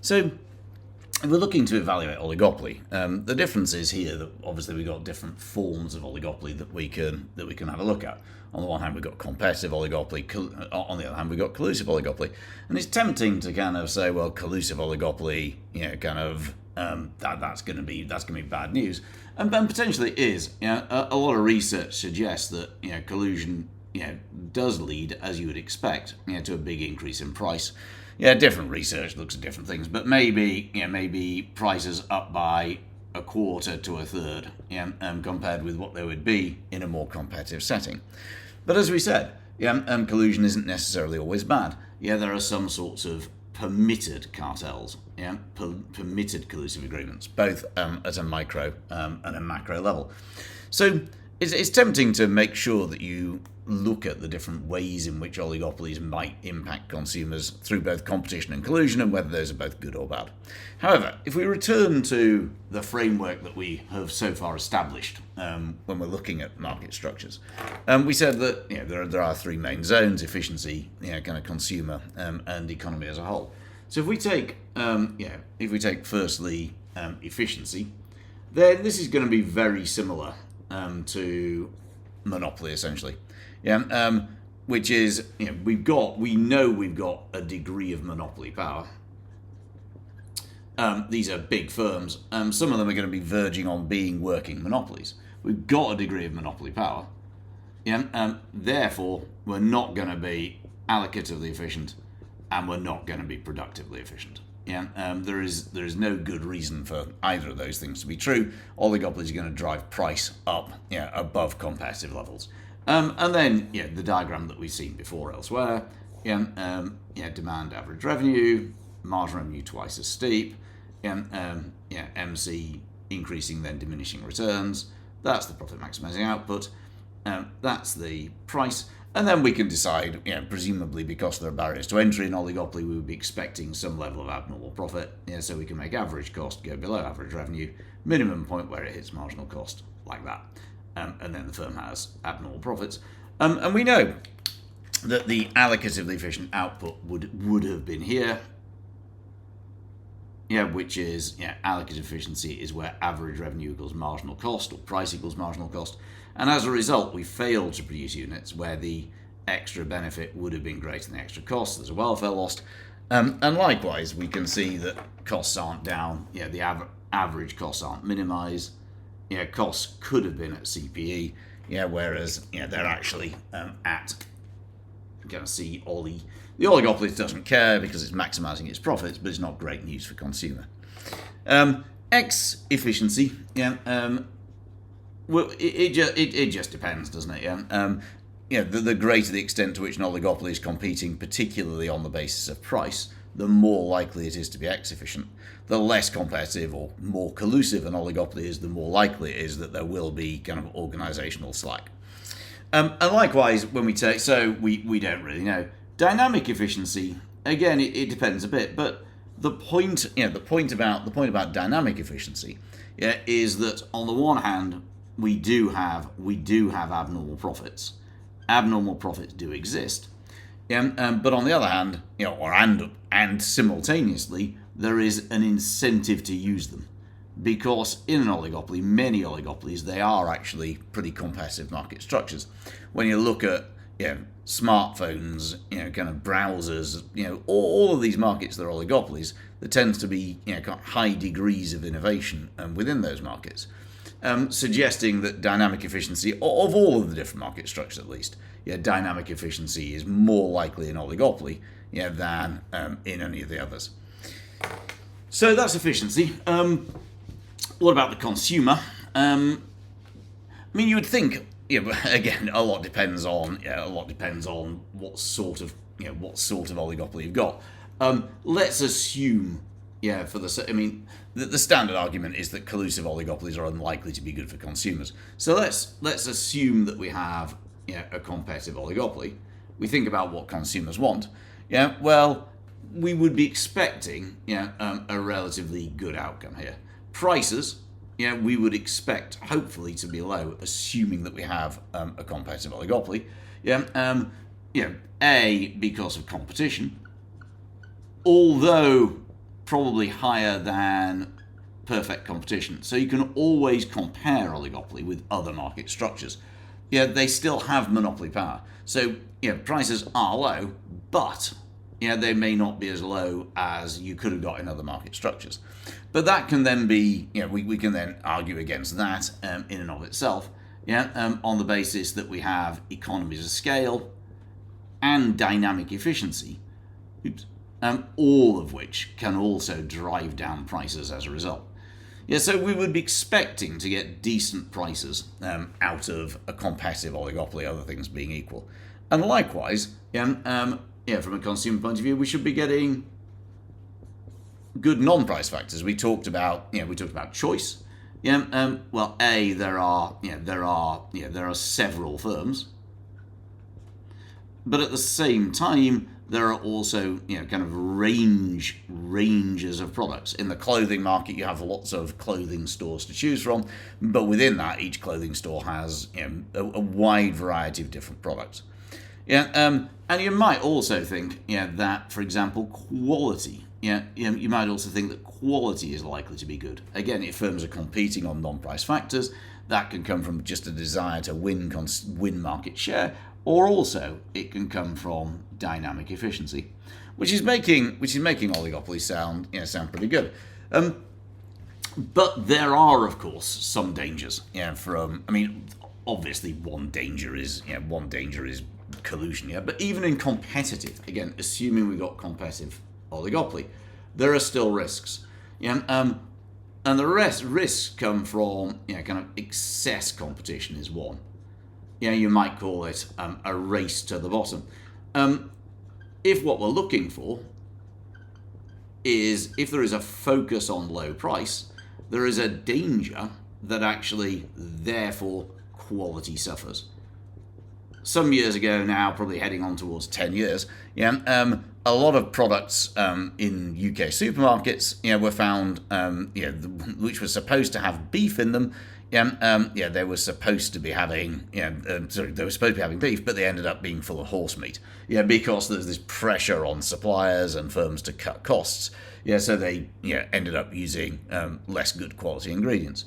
So if we're looking to evaluate oligopoly, the difference is here that obviously we've got different forms of oligopoly that we can have a look at. On the one hand, we've got competitive oligopoly. On the other hand, we've got collusive oligopoly. And it's tempting to kind of say, well, collusive oligopoly, that's going to be bad news, and potentially it is. A lot of research suggests that collusion does lead, as you would expect, to a big increase in price. Different research looks at different things, but maybe prices up by a quarter to a third, compared with what they would be in a more competitive setting. But as we said, collusion isn't necessarily always bad. There are some sorts of permitted cartels, permitted collusive agreements, both at a micro and a macro level. So it's tempting to make sure that you look at the different ways in which oligopolies might impact consumers through both competition and collusion, and whether those are both good or bad. However, if we return to the framework that we have so far established when we're looking at market structures, we said that there are three main zones: efficiency, kind of consumer, and economy as a whole. So if we take firstly efficiency, then this is going to be very similar to monopoly, essentially. Which is, we know we've got a degree of monopoly power. These are big firms. Some of them are going to be verging on being working monopolies. We've got a degree of monopoly power. Therefore, we're not going to be allocatively efficient, and we're not going to be productively efficient. There is no good reason for either of those things to be true. Oligopolies are going to drive price up, above competitive levels. And then, the diagram that we've seen before elsewhere, demand average revenue, margin revenue twice as steep, MC increasing then diminishing returns. That's the profit maximizing output. That's the price. And then we can decide, presumably because there are barriers to entry in oligopoly, we would be expecting some level of abnormal profit. So we can make average cost go below average revenue, minimum point where it hits marginal cost, like that. And then the firm has abnormal profits. And we know that the allocatively efficient output would have been here, which is, allocative efficiency is where average revenue equals marginal cost, or price equals marginal cost. And as a result, we failed to produce units where the extra benefit would have been greater than the extra cost. There's a welfare lost. And likewise, we can see that costs aren't down, the average costs aren't minimized. Costs could have been at CPE, whereas they're actually at C Oli. The oligopoly doesn't care because it's maximizing its profits, but it's not great news for consumer. X efficiency, well, it just depends, doesn't it? The greater the extent to which an oligopoly is competing, particularly on the basis of price, the more likely it is to be X efficient. The less competitive or more collusive an oligopoly is, the more likely it is that there will be kind of organizational slack. And likewise, when we take, so we don't really know. Dynamic efficiency, again, it depends a bit, but the point about dynamic efficiency, is that on the one hand, we do have abnormal profits. Abnormal profits do exist. But on the other hand, and simultaneously, there is an incentive to use them, because in an oligopoly, many oligopolies, they are actually pretty competitive market structures. When you look at smartphones, kind of browsers, all of these markets that are oligopolies, there tends to be high degrees of innovation within those markets, suggesting that dynamic efficiency of all of the different market structures, at least, dynamic efficiency is more likely in oligopoly than in any of the others. So that's efficiency. What about the consumer? You would think, again, a lot depends on what sort of oligopoly you've got. Let's assume, the standard argument is that collusive oligopolies are unlikely to be good for consumers. So let's assume that we have a competitive oligopoly. We think about what consumers want. Well, we would be expecting a relatively good outcome here. Prices, we would expect hopefully to be low, assuming that we have a competitive oligopoly. A, because of competition, although probably higher than perfect competition. So you can always compare oligopoly with other market structures. Yeah, they still have monopoly power. So prices are low, but they may not be as low as you could have got in other market structures. But that can then be, we can then argue against that in and of itself, on the basis that we have economies of scale and dynamic efficiency, all of which can also drive down prices as a result. So we would be expecting to get decent prices out of a competitive oligopoly, other things being equal. And likewise, from a consumer point of view, we should be getting good non-price factors. We talked about choice. Well, there are several firms, but at the same time, there are also kind of ranges of products. In the clothing market, you have lots of clothing stores to choose from, but within that, each clothing store has a wide variety of different products. And you might also think that, for example, quality. You might also think that quality is likely to be good. Again, if firms are competing on non-price factors, that can come from just a desire to win market share, or also it can come from dynamic efficiency, which is making oligopoly sound pretty good. But there are, of course, some dangers. Obviously one danger is collusion. But even in competitive, again, assuming we've got competitive oligopoly, there are still risks. And the risks come from kind of excess competition is one. You might call it a race to the bottom. If what we're looking for is, if there is a focus on low price, there is a danger that actually, therefore, quality suffers. Some years ago now, probably heading on towards 10 years, a lot of products in UK supermarkets were found, which were supposed to have beef in them. They were supposed to be having, beef, but they ended up being full of horse meat. Because there's this pressure on suppliers and firms to cut costs. So they ended up using less good quality ingredients.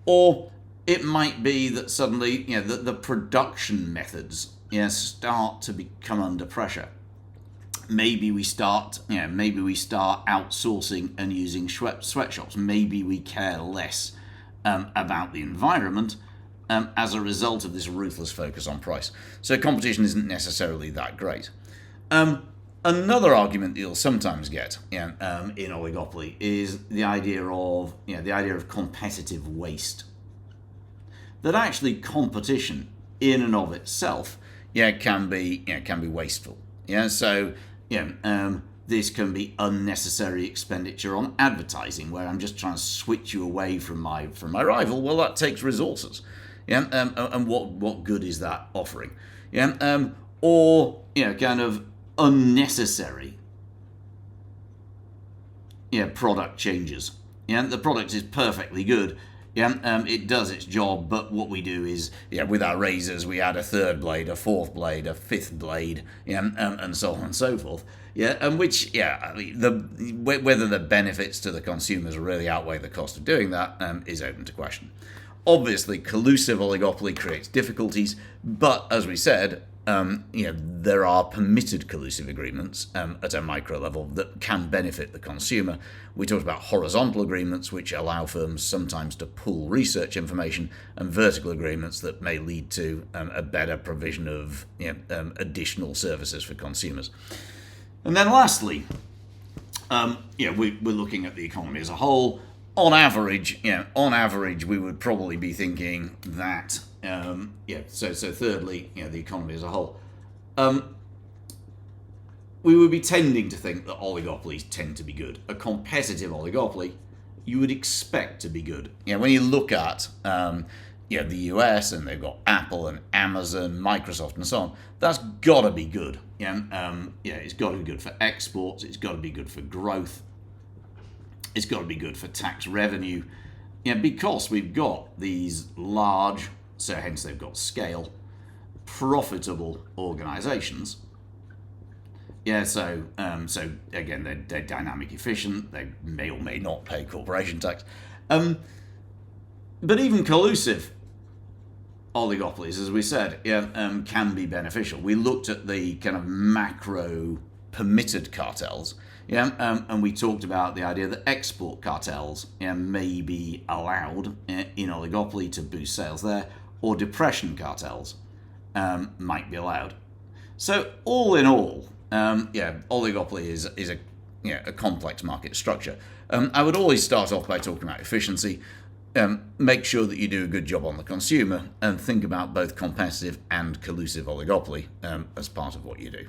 Or it might be that suddenly the production methods start to become under pressure. Maybe we start outsourcing and using sweatshops. Maybe we care less about the environment as a result of this ruthless focus on price. So competition isn't necessarily that great. Another argument that you'll sometimes get in oligopoly is the idea of competitive waste. That actually competition in and of itself can be wasteful. This can be unnecessary expenditure on advertising, where I'm just trying to switch you away from my rival. Well, that takes resources. And what good is that offering? Or kind of unnecessary product changes. The product is perfectly good. It does its job, but what we do is, with our razors, we add a third blade, a fourth blade, a fifth blade, and so on and so forth. And which, whether the benefits to the consumers really outweigh the cost of doing that is open to question. Obviously, collusive oligopoly creates difficulties, but as we said, there are permitted collusive agreements at a micro level that can benefit the consumer. We talked about horizontal agreements, which allow firms sometimes to pool research information, and vertical agreements that may lead to a better provision of additional services for consumers. And then lastly, we're looking at the economy as a whole. On average, we would probably be thinking that. So thirdly, the economy as a whole. We would be tending to think that oligopolies tend to be good. A competitive oligopoly, you would expect to be good. When you look at the US, and they've got Apple and Amazon, Microsoft, and so on, that's got to be good. It's got to be good for exports. It's got to be good for growth. It's got to be good for tax revenue. Because we've got these large, so hence they've got scale, profitable organisations. Yeah, so again, they're dynamic efficient. They may or may not pay corporation tax. But even collusive oligopolies, as we said, can be beneficial. We looked at the kind of macro permitted cartels, and we talked about the idea that export cartels may be allowed in oligopoly to boost sales there, or depression cartels might be allowed. So all in all, oligopoly is a complex market structure. I would always start off by talking about efficiency. Make sure that you do a good job on the consumer and think about both competitive and collusive oligopoly as part of what you do.